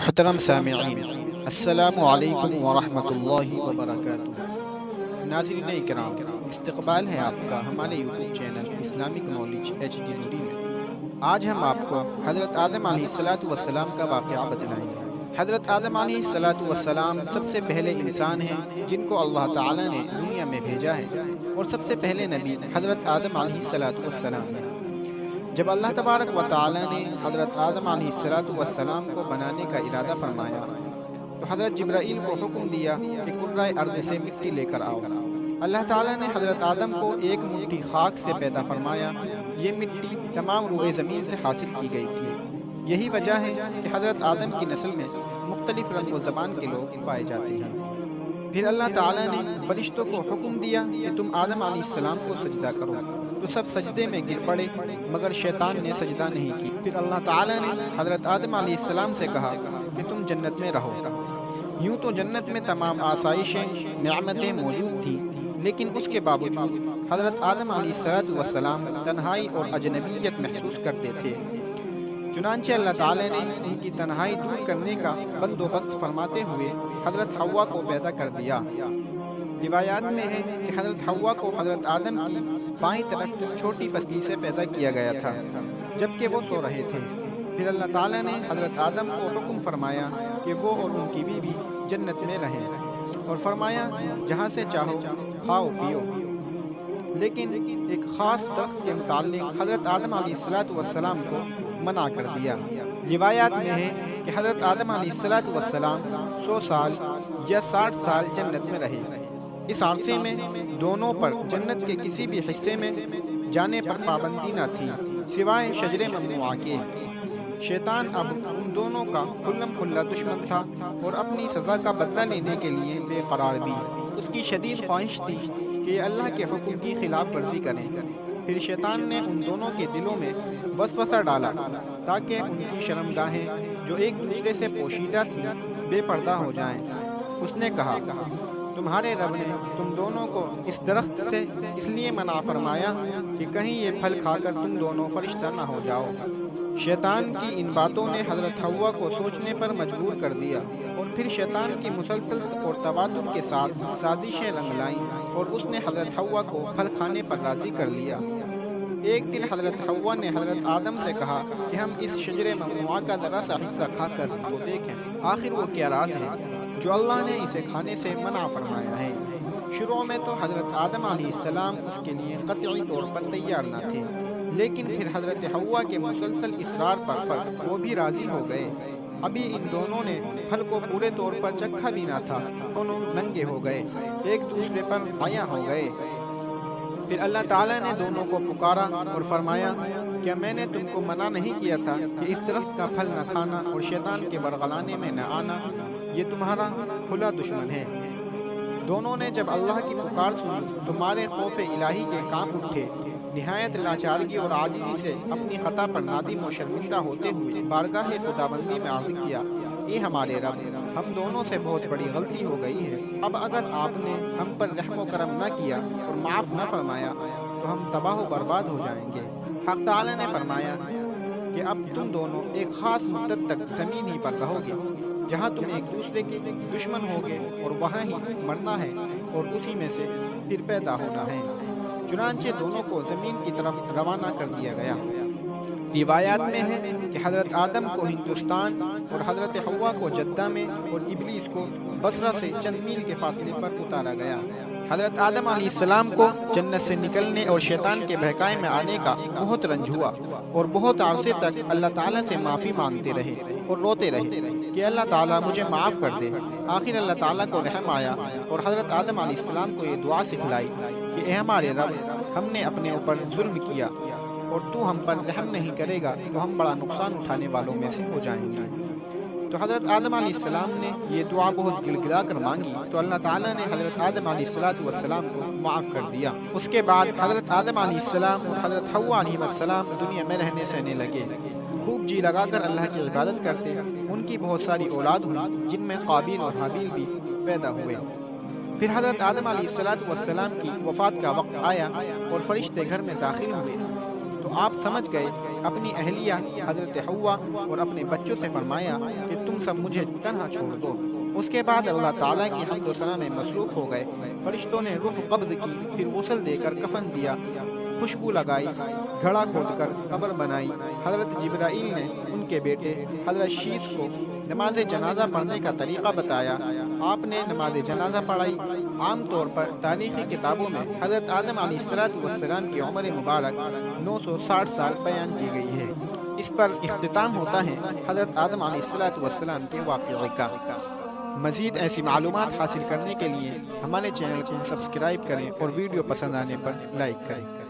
محترم سامعین، السلام علیکم ورحمۃ اللہ وبرکاتہ۔ ناظرین اکرام، استقبال ہے آپ کا ہمارے YouTube channel Islamic knowledge HD نوری میں۔ آج ہم آپ کو حضرت آدم علیہ السلام کا واقعہ بتلائیں گے۔ حضرت آدم علیہ السلام سب سے پہلے انسان ہیں جن کو اللہ تعالیٰ نے دنیا میں بھیجا ہے، اور سب سے پہلے نبی حضرت آدم علیہ السلام ہیں۔ جب اللہ تبارک و تعالیٰ نے حضرت آدم علیہ السلام کو بنانے کا ارادہ فرمایا تو حضرت جبرائیل کو حکم دیا کہ کرۂ ارض سے مٹی لے کر آؤ۔ اللہ تعالیٰ نے حضرت آدم کو ایک مٹھی خاک سے پیدا فرمایا۔ یہ مٹی تمام روئے زمین سے حاصل کی گئی تھی۔ یہی وجہ ہے کہ حضرت آدم کی نسل میں مختلف رنگ و زبان کے لوگ پائے جاتے ہیں۔ پھر اللہ تعالیٰ نے فرشتوں کو حکم دیا کہ تم آدم علیہ السلام کو سجدہ کرو، تو سب سجدے میں گر پڑے، مگر شیطان نے سجدہ نہیں کی۔ پھر اللہ تعالیٰ نے حضرت آدم علیہ السلام سے کہا کہ تم جنت میں رہو۔ یوں تو جنت میں تمام آسائشیں، نعمتیں موجود تھیں، لیکن اس کے باوجود حضرت آدم علیہ السلام تنہائی اور اجنبیت محسوس کرتے تھے۔ چنانچہ اللہ تعالیٰ نے ان کی تنہائی دور کرنے کا بندوبست فرماتے ہوئے حضرت حوا کو پیدا کر دیا۔ روایات میں ہے کہ حضرت حوا کو حضرت آدم کی بائیں طرف چھوٹی پستی سے پیدا کیا گیا تھا جبکہ وہ سو رہے تھے۔ پھر اللہ تعالیٰ نے حضرت آدم کو حکم فرمایا کہ وہ اور ان کی بیوی جنت میں رہیں، اور فرمایا جہاں سے چاہو کھاؤ پیو، لیکن ایک خاص درخت کے متعلق حضرت آدم علیہ السلام کو منع کر دیا۔ روایات میں ہے کہ حضرت آدم علیہ السلام 100 سال یا 60 سال جنت میں رہے۔ اس عرصے میں دونوں پر جنت کے کسی بھی حصے میں جانے پر پابندی نہ تھی سوائے شجر ممنوعہ کے۔ شیطان اب ان دونوں کا کھلم کھلا دشمن تھا اور اپنی سزا کا بدلہ لینے کے لیے بے قرار بھی۔ اس کی شدید خواہش تھی کہ یہ اللہ کے حکم کی خلاف ورزی کریں۔ پھر شیطان نے ان دونوں کے دلوں میں وسوسہ ڈالا تاکہ ان کی شرمگاہیں جو ایک دوسرے سے پوشیدہ تھیں بے پردہ ہو جائیں۔ اس نے کہا، تمہارے رب نے تم دونوں کو اس درخت سے اس لیے منع فرمایا کہ کہیں یہ پھل کھا کر تم دونوں فرشتہ نہ ہو جاؤ۔ شیطان کی ان باتوں نے حضرت حوا کو سوچنے پر مجبور کر دیا، اور پھر شیطان کی مسلسل اور تواتر کے ساتھ سازشیں رنگ لائیں، اور اس نے حضرت حوا کو پھل کھانے پر راضی کر لیا۔ ایک دن حضرت حوا نے حضرت آدم سے کہا کہ ہم اس شجر ممنوعہ کا ذرا سا حصہ کھا کر وہ دیکھیں، آخر وہ کیا راز ہے جو اللہ نے اسے کھانے سے منع فرمایا ہے۔ شروع میں تو حضرت آدم علیہ السلام اس کے لیے قطعی طور پر تیار نہ تھے، لیکن پھر حضرت حوا کے مسلسل اصرار پر وہ بھی راضی ہو گئے۔ ابھی ان دونوں نے پھل کو پورے طور پر چکھا بھی نہ تھا، دونوں ننگے ہو گئے، ایک دوسرے پر عیاں ہو گئے۔ پھر اللہ تعالیٰ نے دونوں کو پکارا اور فرمایا، کیا میں نے تم کو منع نہیں کیا تھا کہ اس درخت کا پھل نہ کھانا اور شیطان کے برگلانے میں نہ آنا؟ یہ تمہارا کھلا دشمن ہے۔ دونوں نے جب اللہ کی پکار سنی تو مارے خوف الہی کے کام اٹھے۔ نہایت لاچارگی اور عاجزی سے اپنی خطا پر نادم و شرمندہ ہوتے ہوئے بارگاہ خداوندی میں عرض کیا، اے ہمارے رب، ہم دونوں سے بہت بڑی غلطی ہو گئی ہے۔ اب اگر آپ نے ہم پر رحم و کرم نہ کیا اور معاف نہ فرمایا تو ہم تباہ و برباد ہو جائیں گے۔ حق تعالیٰ نے فرمایا کہ اب تم دونوں ایک خاص مدت تک زمین ہی پر رہو گے، جہاں تم ایک دوسرے کے دشمن ہوگے، اور وہاں ہی مرنا ہے اور اسی میں سے پھر پیدا ہونا ہے۔ چنانچہ دونوں کو زمین کی طرف روانہ کر دیا گیا۔ روایات میں ہے کہ حضرت آدم کو ہندوستان اور حضرت حوا کو جدہ میں اور ابلیس کو بصرہ سے چند میل کے فاصلے پر اتارا گیا۔ حضرت آدم علیہ السلام کو جنت سے نکلنے اور شیطان کے بہکائے میں آنے کا بہت رنج ہوا، اور بہت عرصے تک اللہ تعالیٰ سے معافی مانگتے رہے اور روتے رہے کہ اللہ تعالیٰ مجھے معاف کر دے۔ آخر اللہ تعالیٰ کو رحم آیا اور حضرت آدم علیہ السلام کو یہ دعا سکھلائی کہ اے ہمارے رب، ہم نے اپنے اوپر ظلم کیا، اور تو ہم پر رحم نہیں کرے گا تو ہم بڑا نقصان اٹھانے والوں میں سے ہو جائیں گے۔ تو حضرت آدم علیہ السلام نے یہ دعا بہت گڑ گڑا کر مانگی تو اللہ تعالیٰ نے حضرت آدم علیہ السلام کو معاف کر دیا۔ اس کے بعد حضرت آدم علیہ السلام اور حضرت حوا علیہ السلام دنیا میں رہنے سہنے لگے، خوب جی لگا کر اللہ کی عبادت کرتے۔ ان کی بہت ساری اولاد ہوئی جن میں قابیل اور حابیل بھی پیدا ہوئے۔ پھر حضرت آدم علیہ السلام کی وفات کا وقت آیا اور فرشتے گھر میں داخل ہوئے تو آپ سمجھ گئے اپنی اہلیہ حضرت حوا اور اپنے بچوں سے فرمایا کہ تم سب مجھے تنہا چھوڑ دو۔ اس کے بعد اللہ تعالیٰ کی حمد و ثنا میں مصروف ہو گئے۔ فرشتوں نے روح قبض کی، پھر غسل دے کر کفن دیا، خوشبو لگائی، گھڑا کھود کر قبر بنائی۔ حضرت جبرائیل نے ان کے بیٹے حضرت شیث کو نماز جنازہ پڑھنے کا طریقہ بتایا۔ آپ نے نماز جنازہ پڑھائی۔ عام طور پر تاریخی کتابوں میں حضرت آدم علیہ السلام کی عمر مبارک 960 سال بیان کی گئی ہے۔ اس پر اختتام ہوتا ہے حضرت آدم علیہ السلام کے واقعے کا۔ مزید ایسی معلومات حاصل کرنے کے لیے ہمارے چینل کو سبسکرائب کریں اور ویڈیو پسند آنے پر لائک کریں۔